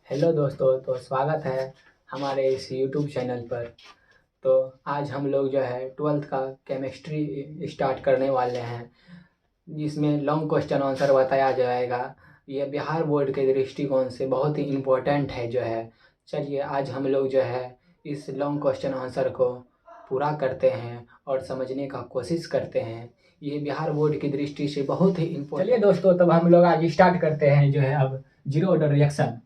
Hello दोस्तों, तो स्वागत है हमारे इस यूट्यूब चैनल पर। तो आज हम लोग जो है 12th का केमिस्ट्री स्टार्ट करने वाले हैं, जिसमें लॉन्ग क्वेश्चन आंसर बताया जाएगा। ये बिहार बोर्ड के दृष्टिकोण से बहुत ही इम्पोर्टेंट है जो है। चलिए आज हम लोग जो है इस लॉन्ग क्वेश्चन आंसर को पूरा करते हैं और समझने का कोशिश करते हैं। ये बिहार बोर्ड की दृष्टि से बहुत ही इम्पोर्टेंट। चलिए दोस्तों, तब हम लोग आज स्टार्ट करते हैं जो है अब जीरो ऑर्डर रिएक्शन।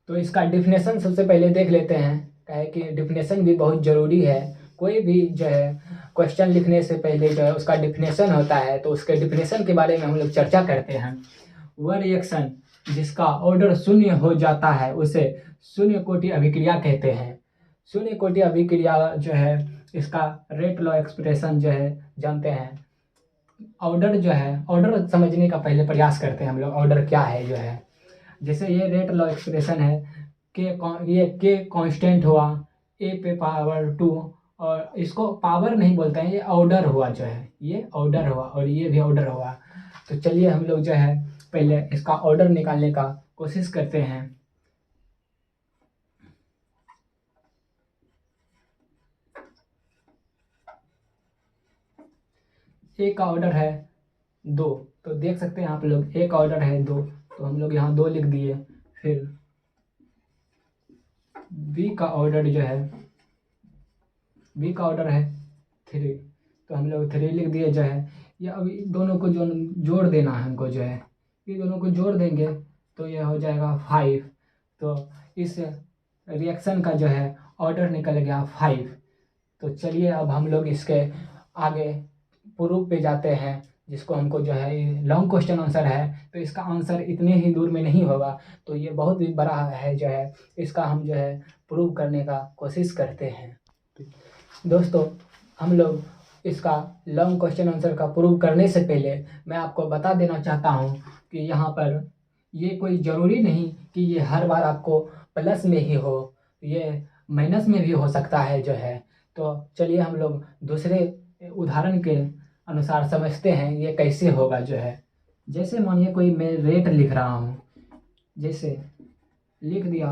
तो इसका डिफिनेशन सबसे पहले देख लेते हैं, क्या है कि डिफिनेशन भी बहुत ज़रूरी है। कोई भी जो है क्वेश्चन लिखने से पहले जो है उसका डिफिनेशन होता है, तो उसके डिफिनेशन के बारे में हम लोग चर्चा करते हैं। वह रिएक्शन जिसका ऑर्डर शून्य हो जाता है उसे शून्य कोटि अभिक्रिया कहते हैं। शून्य कोटि अभिक्रिया जो है इसका रेट लॉ एक्सप्रेशन जो है जानते हैं। ऑर्डर जो है, ऑर्डर समझने का पहले प्रयास करते हैं हम लोग, ऑर्डर क्या है जो है। जैसे ये रेट लॉ एक्सप्रेशन है के, ये के कांस्टेंट हुआ ए पे पावर 2, और इसको पावर नहीं बोलते हैं, ये ऑर्डर हुआ जो है, ये ऑर्डर हुआ और ये भी ऑर्डर हुआ। तो चलिए हम लोग जो है पहले इसका ऑर्डर निकालने का कोशिश करते हैं। ए का ऑर्डर है 2, तो देख सकते हैं आप लोग ए का ऑर्डर है 2, तो हम लोग यहाँ 2 लिख दिए। फिर बी का ऑर्डर जो है, बी का ऑर्डर है 3, तो हम लोग 3 लिख दिए जो है। या अभी दोनों को जो जोड़ देना है हमको जो है, ये दोनों को जोड़ देंगे तो ये हो जाएगा 5। तो इस रिएक्शन का जो है ऑर्डर निकल गया 5। तो चलिए अब हम लोग इसके आगे प्रूफ पे जाते हैं, जिसको हमको जो है लॉन्ग क्वेश्चन आंसर है, तो इसका आंसर इतने ही दूर में नहीं होगा, तो ये बहुत ही बड़ा है जो है। इसका हम जो है प्रूव करने का कोशिश करते हैं। दोस्तों, हम लोग इसका लॉन्ग क्वेश्चन आंसर का प्रूव करने से पहले मैं आपको बता देना चाहता हूँ कि यहाँ पर ये कोई ज़रूरी नहीं कि ये हर बार आपको प्लस में ही हो, ये माइनस में भी हो सकता है जो है। तो चलिए हम लोग दूसरे उदाहरण के अनुसार समझते हैं ये कैसे होगा जो है। जैसे मानिए कोई मैं रेट लिख रहा हूँ, जैसे लिख दिया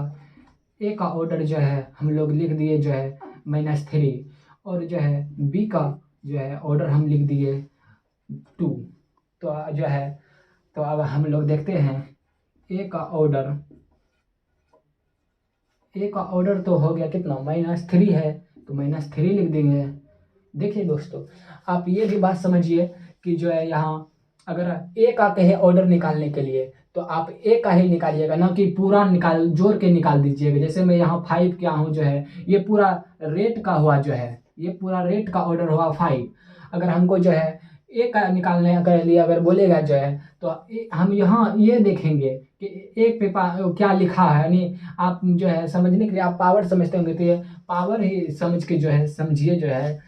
ए का ऑर्डर जो है हम लोग लिख दिए जो है -3, और जो है बी का जो है ऑर्डर हम लिख दिए 2। तो जो है, तो अब हम लोग देखते हैं ए का ऑर्डर, ए का ऑर्डर तो हो गया कितना, -3 है, तो -3 लिख देंगे। देखिए दोस्तों, आप ये भी बात समझिए कि जो है यहाँ अगर ए का कहे ऑर्डर निकालने के लिए, तो आप ए का ही निकालिएगा, ना कि पूरा निकाल जोड़ के निकाल दीजिएगा। जैसे मैं यहाँ 5 क्या हूँ जो है, ये पूरा रेट का हुआ जो है, ये पूरा रेट का ऑर्डर हुआ 5। अगर हमको जो है ए का निकालने के लिए अगर बोलेगा जो है, तो हम यहाँ ये देखेंगे कि एक पे क्या लिखा है, यानी आप जो है समझने के लिए आप पावर समझते होंगे, तो ये पावर ही समझ के जो है समझिए जो है।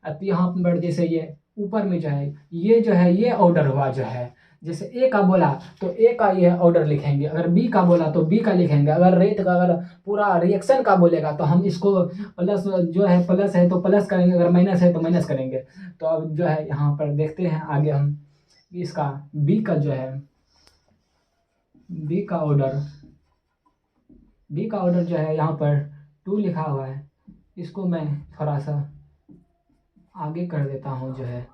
अब यहाँ पर जैसे ये ऊपर में जो है ये जो है ये ऑर्डर हुआ जो है। जैसे ए का बोला तो ए का ये ऑर्डर लिखेंगे, अगर बी का बोला तो बी का लिखेंगे, अगर रेट का अगर पूरा रिएक्शन का बोलेगा तो हम इसको प्लस जो है प्लस है तो प्लस करेंगे, अगर माइनस है तो माइनस करेंगे। तो अब जो है यहाँ पर देखते हैं आगे हम इसका बी का जो है, बी का ऑर्डर, बी का ऑर्डर जो है यहाँ पर 2 लिखा हुआ है। इसको मैं थोड़ा सा आगे कर देता हूँ जो है।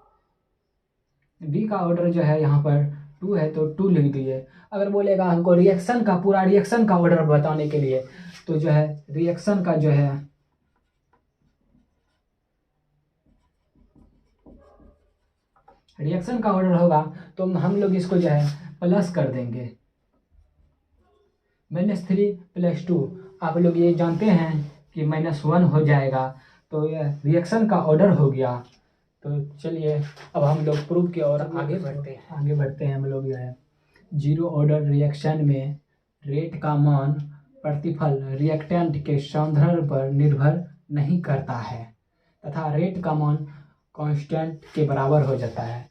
बी का ऑर्डर जो है यहाँ पर 2 है, तो 2 लिख दिए। अगर बोलेगा हमको रिएक्शन का पूरा रिएक्शन का ऑर्डर बताने के लिए, तो जो है रिएक्शन का जो है रिएक्शन का ऑर्डर होगा, तो हम लोग इसको जो है प्लस कर देंगे। -3 + 2, आप लोग ये जानते हैं कि -1 हो जाएगा, तो ये रिएक्शन का ऑर्डर हो गया। तो चलिए अब हम लोग प्रूफ की ओर आगे बढ़ते हैं हम लोग जो है। जीरो ऑर्डर रिएक्शन में रेट का मान प्रतिफल रिएक्टेंट के सांद्रण पर निर्भर नहीं करता है तथा रेट का मान कांस्टेंट के बराबर हो जाता है।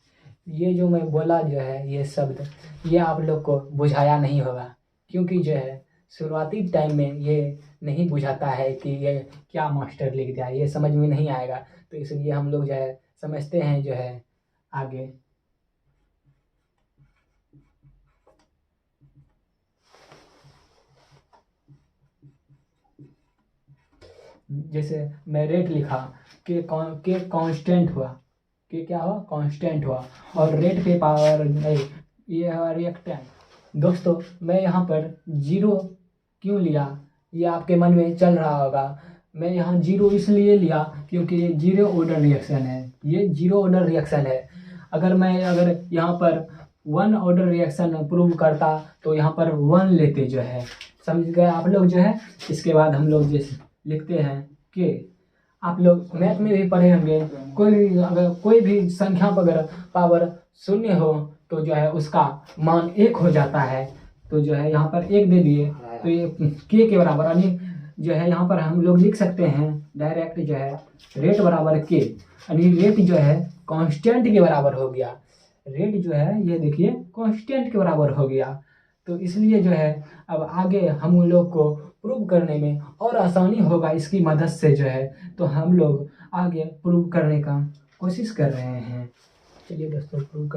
ये जो मैं बोला जो है ये शब्द, ये आप लोग को बुझाया नहीं होगा, क्योंकि जो है शुरुआती टाइम में ये नहीं बुझाता है कि ये क्या मास्टर लिख दिया, ये समझ में नहीं आएगा। तो इसलिए हम लोग जो है समझते हैं जो है आगे। जैसे मैं रेट लिखा के कांस्टेंट हुआ, के क्या हुआ, कांस्टेंट हुआ, और रेट पे पावर नहीं, ये है रिएक्टेंट। दोस्तों मैं यहाँ पर जीरो क्यों लिया, ये आपके मन में चल रहा होगा। मैं यहाँ जीरो इसलिए लिया क्योंकि ये जीरो ऑर्डर रिएक्शन है, ये जीरो ऑर्डर रिएक्शन है। अगर यहाँ पर वन ऑर्डर रिएक्शन प्रूव करता तो यहाँ पर वन लेते जो है, समझ गए आप लोग जो है। इसके बाद हम लोग जैसे लिखते हैं कि आप लोग मैथ में भी पढ़े होंगे, अगर कोई भी संख्या पर अगर पावर शून्य हो तो जो है उसका मान एक हो जाता है। तो जो है यहाँ पर एक दे दिए तो ये के बराबर, यानी जो है यहाँ पर हम लोग लिख सकते हैं डायरेक्ट जो है रेट बराबर के, यानी रेट जो है कांस्टेंट के बराबर हो गया। रेट जो है ये देखिए कांस्टेंट के बराबर हो गया। तो इसलिए जो है अब आगे हम लोग को प्रूव करने में और आसानी होगा इसकी मदद से जो है, तो हम लोग आगे प्रूव करने का कोशिश कर रहे हैं। चलिए दोस्तों प्रूव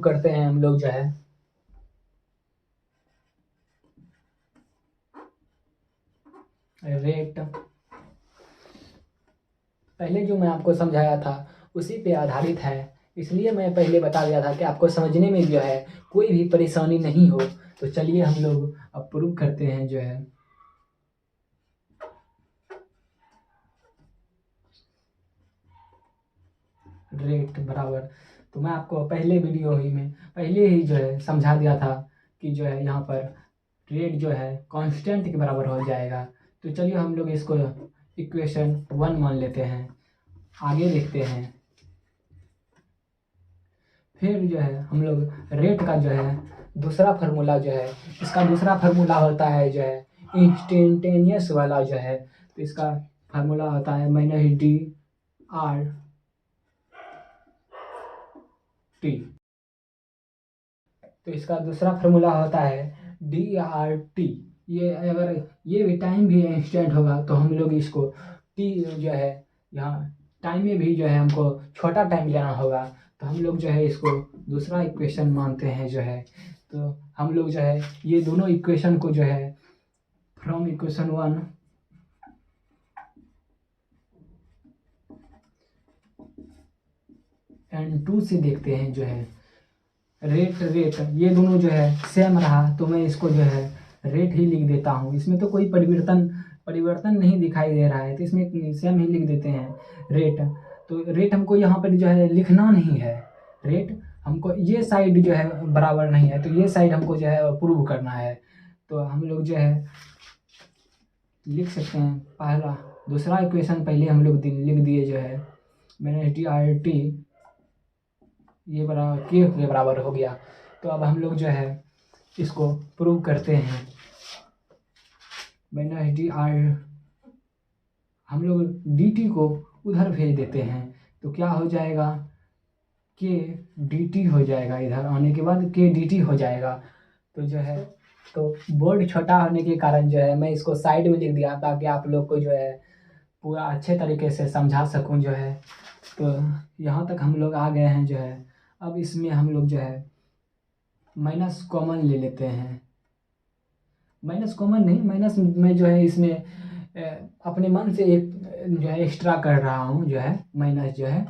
करते हैं हम लोग जो है। रेट पहले जो मैं आपको समझाया था उसी पे आधारित है, इसलिए मैं पहले बता दिया था कि आपको समझने में जो है कोई भी परेशानी नहीं हो। तो चलिए हम लोग अब प्रूव करते हैं जो है। रेट बराबर, तो मैं आपको पहले वीडियो ही में पहले ही जो है समझा दिया था कि जो है यहाँ पर रेट जो है कांस्टेंट के बराबर हो जाएगा। तो चलिए हम लोग इसको इक्वेशन 1 मान लेते हैं, आगे देखते हैं। फिर जो है हम लोग रेट का जो है दूसरा फार्मूला जो है, इसका दूसरा फार्मूला होता है जो है इंस्टेंटेनियस वाला जो है। तो इसका फार्मूला होता है -dRt। तो इसका दूसरा फार्मूला होता है dRt। ये अगर ये भी टाइम भी इंस्टेंट होगा तो हम लोग इसको t जो है यहाँ टाइम में भी जो है हमको छोटा टाइम लेना होगा, तो हम लोग जो है इसको दूसरा इक्वेशन मानते हैं जो है। तो हम लोग जो है ये दोनों इक्वेशन को जो है फ्रॉम इक्वेशन 1 एंड 2 से देखते हैं जो है। रेट ये दोनों जो है सेम रहा तो मैं इसको जो है रेट ही लिख देता हूँ, इसमें तो कोई परिवर्तन नहीं दिखाई दे रहा है, तो इसमें सेम ही लिख देते हैं रेट। तो रेट हमको यहाँ पर जो है लिखना नहीं है, रेट हमको ये साइड जो है बराबर नहीं है, तो ये साइड हमको जो है प्रूव करना है। तो हम लोग जो है लिख सकते हैं पहला दूसरा इक्वेशन पहले हम लोग लिख दिए जो है -dRt ये बराबर के बराबर हो गया। तो अब हम लोग जो है इसको प्रूव करते हैं। -dr हम लोग dt को उधर भेज देते हैं तो क्या हो जाएगा, के dt हो जाएगा, इधर आने के बाद के dt हो जाएगा। तो जो है तो बोर्ड छोटा होने के कारण जो है मैं इसको साइड में लिख दिया ताकि आप लोग को जो है पूरा अच्छे तरीके से समझा सकूं जो है। तो यहाँ तक हम लोग आ गए हैं जो है। अब इसमें हम लोग जो है माइनस कॉमन ले लेते हैं, माइनस कॉमन नहीं, माइनस में जो है इसमें अपने मन से एक जो है एक्स्ट्रा कर रहा हूँ जो है माइनस जो है।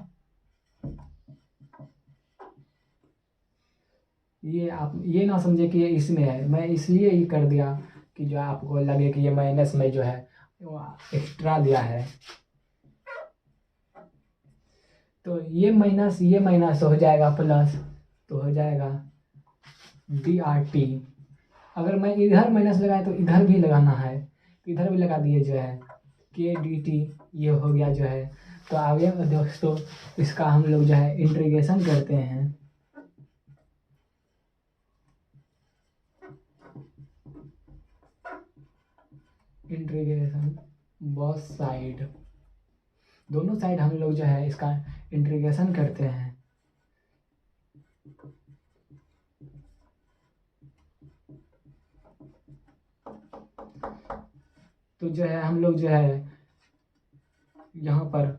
ये आप ये ना समझे कि ये इसमें है, मैं इसलिए ही कर दिया कि जो आपको लगे कि ये माइनस में जो है वो एक्स्ट्रा दिया है। तो ये माइनस हो जाएगा प्लस, तो हो जाएगा dRt। अगर मैं इधर माइनस लगाए तो इधर भी लगाना है, तो इधर भी लगा दिए जो है के dt ये हो गया जो है। तो आगे दोस्तों इसका हम लोग जो है इंटीग्रेशन करते हैं। इंटीग्रेशन बोथ साइड, दोनों साइड हम लोग जो है इसका इंटीग्रेशन करते हैं। तो जो है हम लोग जो है यहाँ पर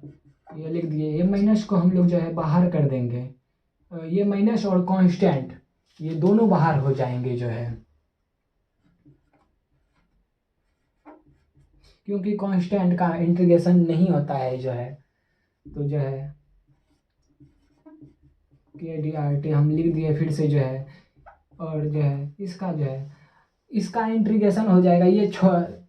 ये लिख दिए, ये माइनस को हम लोग जो है बाहर कर देंगे, ये माइनस और कांस्टेंट ये दोनों बाहर हो जाएंगे जो है। क्योंकि कांस्टेंट का इंटीग्रेशन नहीं होता है जो है, तो जो है के डी आर टी हम लिख दिए फिर से जो है। और जो है इसका जो है इसका इंटीग्रेशन हो जाएगा। ये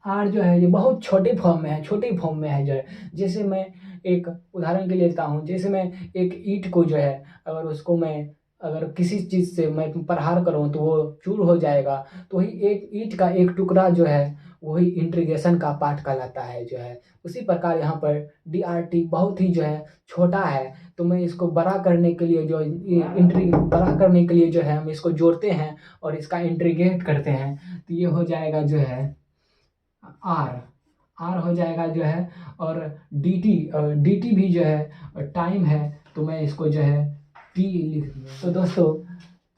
आर जो है ये बहुत छोटे फॉर्म में है, छोटे फॉर्म में है जो है। जैसे मैं एक उदाहरण के लिए लेता हूँ, जैसे मैं एक ईंट को जो है अगर उसको मैं अगर किसी चीज़ से मैं प्रहार करूँ तो वो चूर हो जाएगा, तो वही एक ईंट का एक टुकड़ा जो है वही इंटीग्रेशन का पार्ट कहलाता है जो है। उसी प्रकार यहाँ पर डी आर टी बहुत ही जो है छोटा है, तो मैं इसको बड़ा करने के लिए जो बड़ा करने के लिए जो है हम इसको जोड़ते हैं और इसका इंटीग्रेट करते हैं, तो ये हो जाएगा जो है आर। आर हो जाएगा जो है। और डी टी भी जो है टाइम है, तो मैं इसको जो है टी लिख दूँगा। तो दोस्तों,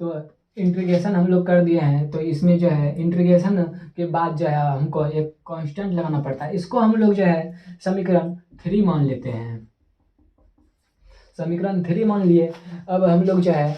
तो इंटीग्रेशन हम लोग कर दिए हैं, तो इसमें जो है इंटीग्रेशन के बाद जो है हमको एक कांस्टेंट लगाना पड़ता है। इसको हम लोग जो है समीकरण 3 मान लेते हैं। समीकरण 3 मान लिए। अब हम लोग जो है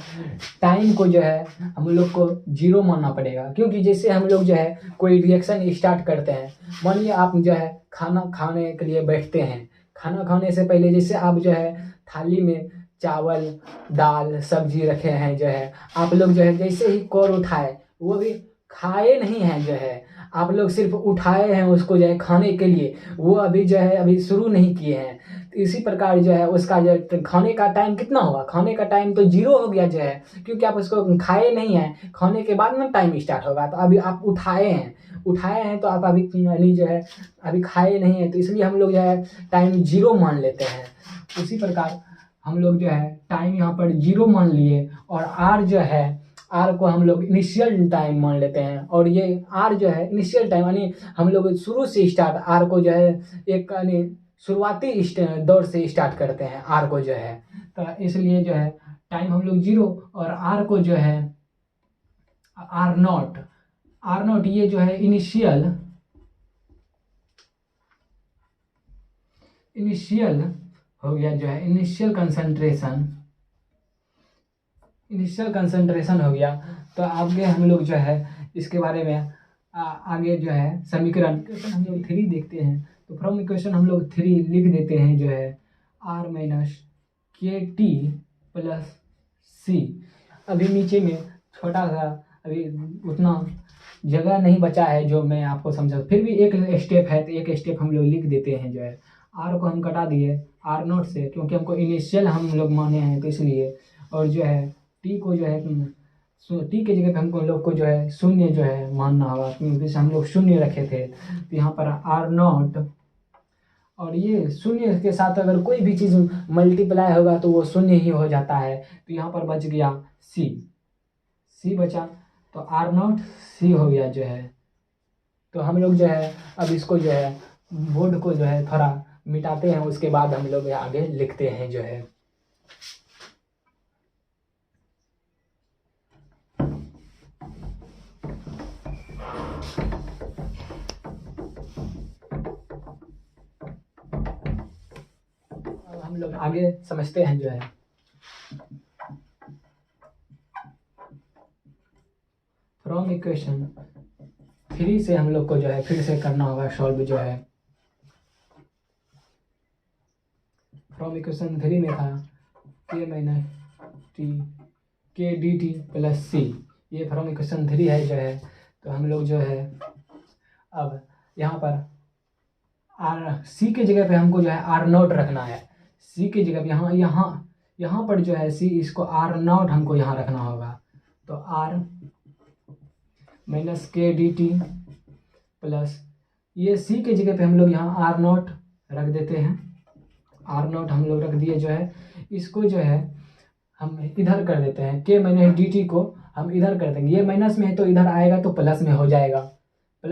टाइम को जो है हम लोग को 0 मानना पड़ेगा, क्योंकि जैसे हम लोग जो है कोई रिएक्शन स्टार्ट करते हैं, मानिए आप जो है खाना खाने के लिए बैठते हैं। खाना खाने से पहले जैसे आप जो है थाली में चावल दाल सब्जी रखे हैं जो है, आप लोग जो है जैसे ही कौर उठाए, वो भी खाए नहीं हैं जो है, आप लोग सिर्फ उठाए हैं उसको जो है खाने के लिए, वो अभी जो है अभी शुरू नहीं किए हैं। तो इसी प्रकार जो है उसका जो खाने का टाइम कितना होगा, खाने का टाइम तो 0 हो गया जो है, क्योंकि आप उसको खाए नहीं हैं। खाने के बाद ना टाइम स्टार्ट होगा, तो अभी आप उठाए हैं तो आप अभी यानी जो है अभी खाए नहीं हैं, तो इसलिए हम लोग जो है टाइम 0 मान लेते हैं। उसी प्रकार हम लोग जो है टाइम यहाँ पर 0 मान लिए, और आर जो है आर को हम लोग इनिशियल टाइम मान लेते हैं। और ये आर जो है इनिशियल टाइम यानी हम लोग शुरू से स्टार्ट आर को जो है एक यानी शुरुआती दौर से स्टार्ट करते हैं आर को जो है। तो इसलिए जो है टाइम हम लोग 0 और आर को जो है आर नॉट ये जो है इनिशियल हो गया जो है इनिशियल कंसंट्रेशन हो गया। तो आगे हम लोग जो है इसके बारे में आगे जो है समीकरण हम लोग 3 देखते हैं। तो फ्रॉम इक्वेशन हम लोग 3 लिख देते हैं जो है आर माइनस के टी प्लस सी। अभी नीचे में छोटा सा अभी उतना जगह नहीं बचा है जो मैं आपको समझा, फिर भी एक स्टेप है तो एक स्टेप हम लोग लिख देते हैं जो है। आर को हम कटा दिए आर नोट से, क्योंकि हमको इनिशियल हम लोग माने हैं तो इसलिए। और जो है टी को जो है टी के जगह पे हमको लोग को जो है शून्य जो है मानना होगा, क्योंकि हम लोग शून्य रखे थे। तो यहाँ पर आर नॉट, और ये शून्य के साथ अगर कोई भी चीज़ मल्टीप्लाई होगा तो वो शून्य ही हो जाता है। तो यहाँ पर बच गया सी बचा, तो आर नॉट सी हो गया जो है। तो हम लोग जो है अब इसको जो है बोर्ड को जो है थोड़ा मिटाते हैं, उसके बाद हम लोग आगे लिखते हैं जो है। हम लोग आगे समझते हैं जो है। फ्रॉम इक्वेशन 3 से हम लोग को जो है फिर से करना होगा सॉल्व जो है। फ्रॉम इक्वेशन 3 में था के माइनस टी के डी टी प्लस सी, ये फ्रॉम इक्वेशन 3 है जो है। तो हम लोग जो है अब यहाँ पर आर सी के जगह पे हमको जो है आर नॉट रखना है। सी की जगह यहाँ पर जो है सी, इसको आर नॉट हमको यहाँ रखना होगा। तो आर माइनस के डी टी प्लस ये सी के जगह पे हम लोग यहाँ आर नॉट रख देते हैं। आर नॉट हम लोग रख दिए जो है। इसको जो है हम इधर कर देते हैं, के माइनस डी टी को हम इधर कर देंगे। ये माइनस में है तो इधर आएगा तो प्लस में हो जाएगा, तो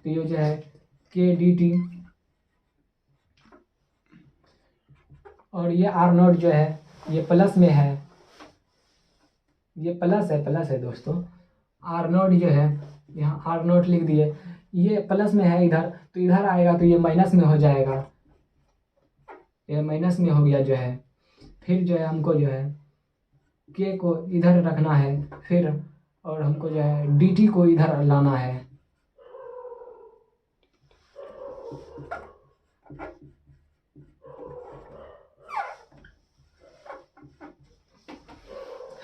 ये जो है के डी टी, और ये आर नॉट जो है ये प्लस में है, ये प्लस है दोस्तों। आर नॉट जो है यहाँ आर नॉट लिख दिए, ये प्लस में है इधर, तो इधर आएगा तो ये माइनस में हो जाएगा, ये माइनस में हो गया जो है। फिर जो है हमको जो है के को इधर रखना है, फिर और हमको जो है डी टी को इधर लाना है।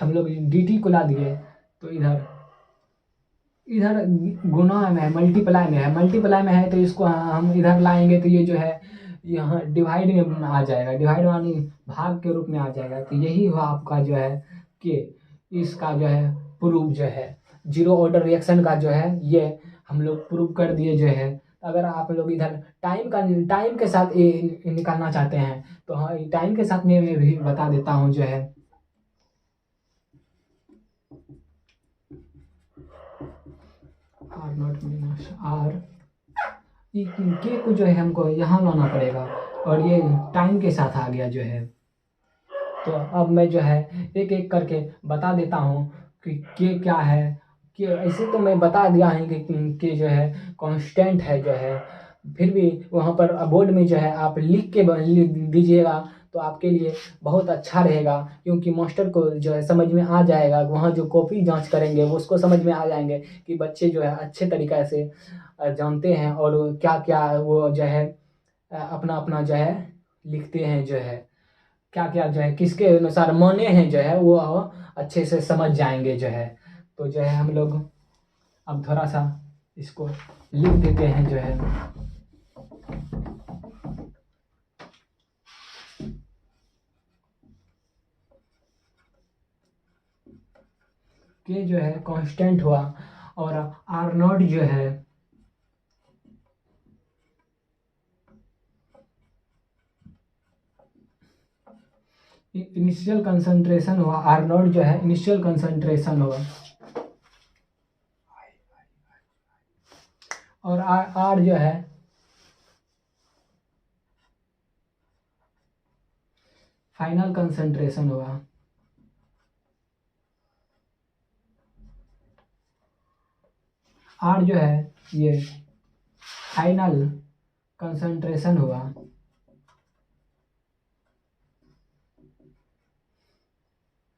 हम लोग dt को ला दिए तो इधर गुना में है, मल्टीप्लाई में है तो इसको हम इधर लाएंगे तो ये जो है यहाँ डिवाइड में आ जाएगा, डिवाइड मानी भाग के रूप में आ जाएगा। तो यही हुआ आपका जो है कि इसका जो है प्रूफ जो है जीरो ऑर्डर रिएक्शन का जो है ये हम लोग प्रूफ कर दिए जो है। अगर आप लोग इधर टाइम के साथ निकालना चाहते हैं तो हाँ टाइम के साथ में मैं भी बता देता हूँ जो है। आर नॉट माइनस आर के को जो है हमको यहाँ लाना पड़ेगा और ये टाइम के साथ आ गया जो है। तो अब मैं जो है एक एक करके बता देता हूँ कि के क्या है। कि ऐसे तो मैं बता दिया है कि जो है कांस्टेंट है जो है, फिर भी वहाँ पर बोर्ड में जो है आप लिख दीजिएगा तो आपके लिए बहुत अच्छा रहेगा, क्योंकि मास्टर को जो है समझ में आ जाएगा। वहाँ जो कॉपी जांच करेंगे वो उसको समझ में आ जाएंगे कि बच्चे जो है अच्छे तरीक़े से जानते हैं और क्या क्या वो जो है अपना अपना जो है लिखते हैं जो है, क्या क्या जो है किसके अनुसार माने हैं जो है वो अच्छे से समझ जाएंगे जो है। तो जो है हम लोग अब थोड़ा सा इसको लिख देते हैं जो है। के जो है कांस्टेंट हुआ और आर नॉट जो है इनिशियल कंसंट्रेशन हुआ, आर नॉट जो है इनिशियल कंसंट्रेशन हुआ और आर जो है फाइनल कंसंट्रेशन हुआ। आर जो है ये फाइनल कंसंट्रेशन हुआ।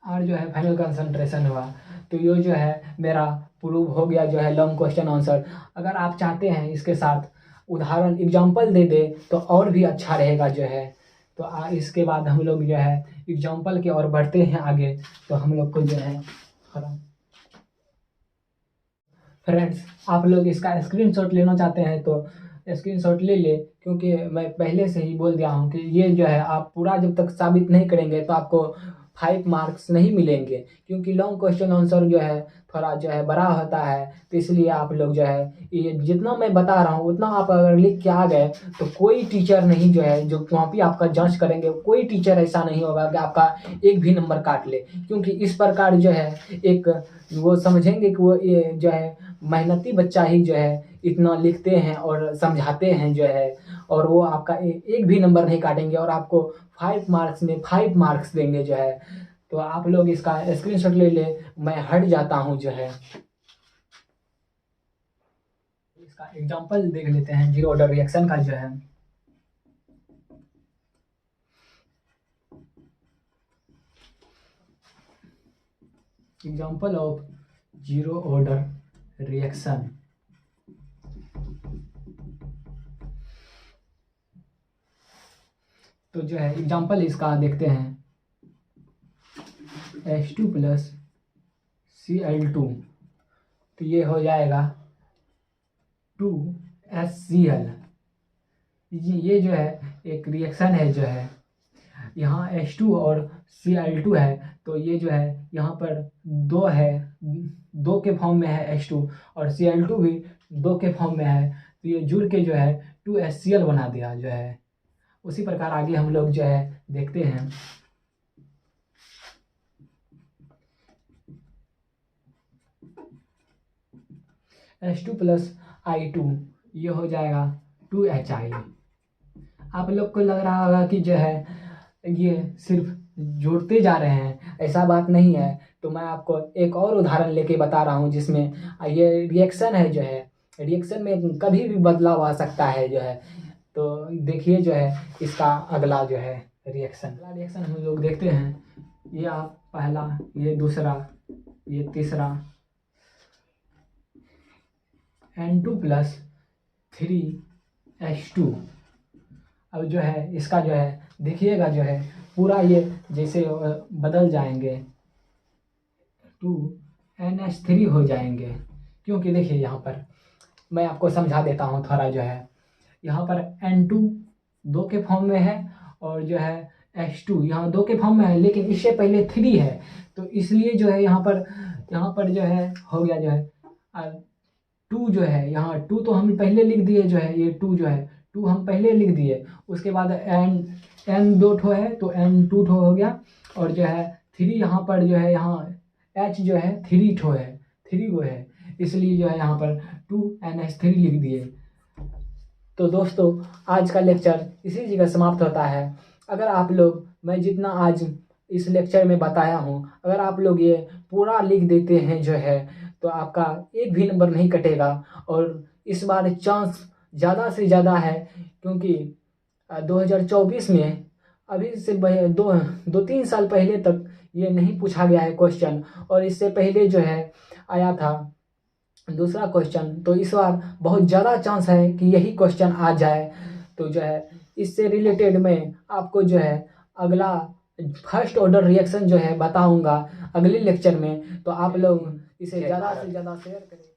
आर जो है फाइनल कंसंट्रेशन हुआ। तो ये जो है मेरा प्रूव हो गया जो है लॉन्ग क्वेश्चन आंसर। अगर आप चाहते हैं इसके साथ उदाहरण एग्जांपल दे दे तो और भी अच्छा रहेगा जो है। तो इसके बाद हम लोग जो है एग्जांपल के और बढ़ते हैं आगे। तो हम लोग को जो है फ्रेंड्स आप लोग इसका स्क्रीनशॉट लेना चाहते हैं तो स्क्रीनशॉट ले ले, क्योंकि मैं पहले से ही बोल दिया हूँ कि ये जो है आप पूरा जब तक साबित नहीं करेंगे तो आपको 5 मार्क्स नहीं मिलेंगे, क्योंकि लॉन्ग क्वेश्चन आंसर जो है थोड़ा जो है बड़ा होता है। तो इसलिए आप लोग जो है ये जितना मैं बता रहा हूँ उतना आप अगर लिख के आ गए तो कोई टीचर नहीं जो है जो कॉपी आपका जांच करेंगे, कोई टीचर ऐसा नहीं होगा कि आपका एक भी नंबर काट ले। क्योंकि इस प्रकार जो है एक वो समझेंगे कि वो ये जो है मेहनती बच्चा ही जो है इतना लिखते हैं और समझाते हैं जो है, और वो आपका एक भी नंबर नहीं काटेंगे और आपको 5 मार्क्स में 5 मार्क्स देंगे जो है। तो आप लोग इसका स्क्रीनशॉट ले ले, मैं हट जाता हूँ जो है। इसका एग्जांपल देख लेते हैं जीरो ऑर्डर रिएक्शन का जो है। Example of zero order reaction. तो जो है एग्जांपल इसका देखते हैं H2 प्लस Cl2। तो ये हो जाएगा 2HCl। ये जो है एक रिएक्शन है जो है, यहाँ H2 और Cl2 है। तो ये जो है यहाँ पर दो है, दो के फॉर्म में है H2 और Cl2 भी दो के फॉर्म में है। तो ये जुड़ के जो है 2HCl बना दिया जो है। उसी प्रकार आगे हम लोग जो है देखते हैं। H2 प्लस I2 ये हो जाएगा 2HI। आप लोग को लग रहा होगा कि जो है ये सिर्फ जोड़ते जा रहे हैं, ऐसा बात नहीं है। तो मैं आपको एक और उदाहरण लेके बता रहा हूँ जिसमें ये रिएक्शन है जो है, रिएक्शन में कभी भी बदलाव आ सकता है जो है। तो देखिए जो है इसका अगला जो है रिएक्शन हम लोग देखते हैं। ये आप पहला, ये दूसरा, ये तीसरा N2 प्लस 3H2। अब जो है इसका जो है देखिएगा जो है पूरा ये जैसे बदल जाएंगे। 2NH3 हो जाएंगे। क्योंकि देखिए यहाँ पर मैं आपको समझा देता हूँ थोड़ा जो है, यहाँ पर N2 2 के फॉर्म में है और जो है H2 यहाँ 2 के फॉर्म में है, लेकिन इससे पहले 3 है, तो इसलिए जो है यहाँ पर जो है हो गया जो है 2 जो है, यहाँ 2 तो हम पहले लिख दिए जो है, ये 2 जो है 2 हम पहले लिख दिए। उसके बाद N 2 ठो है तो N2 ठो हो गया, और जो है 3 यहाँ पर जो है, यहाँ H जो है 3 ठो है, 3 गो है, इसलिए जो है यहाँ पर 2NH3 लिख दिए। तो दोस्तों आज का लेक्चर इसी जगह समाप्त होता है। अगर आप लोग, मैं जितना आज इस लेक्चर में बताया हूँ, अगर आप लोग ये पूरा लिख देते हैं जो है, तो आपका एक भी नंबर नहीं कटेगा। और इस बार चांस ज़्यादा से ज़्यादा है, क्योंकि 2024 में अभी से 2-3 साल पहले तक ये नहीं पूछा गया है क्वेश्चन, और इससे पहले जो है आया था दूसरा क्वेश्चन। तो इस बार बहुत ज़्यादा चांस है कि यही क्वेश्चन आ जाए। तो जो है इससे रिलेटेड मैं आपको जो है अगला फर्स्ट ऑर्डर रिएक्शन जो है बताऊंगा अगले लेक्चर में। तो आप लोग इसे ज़्यादा से ज़्यादा शेयर करें।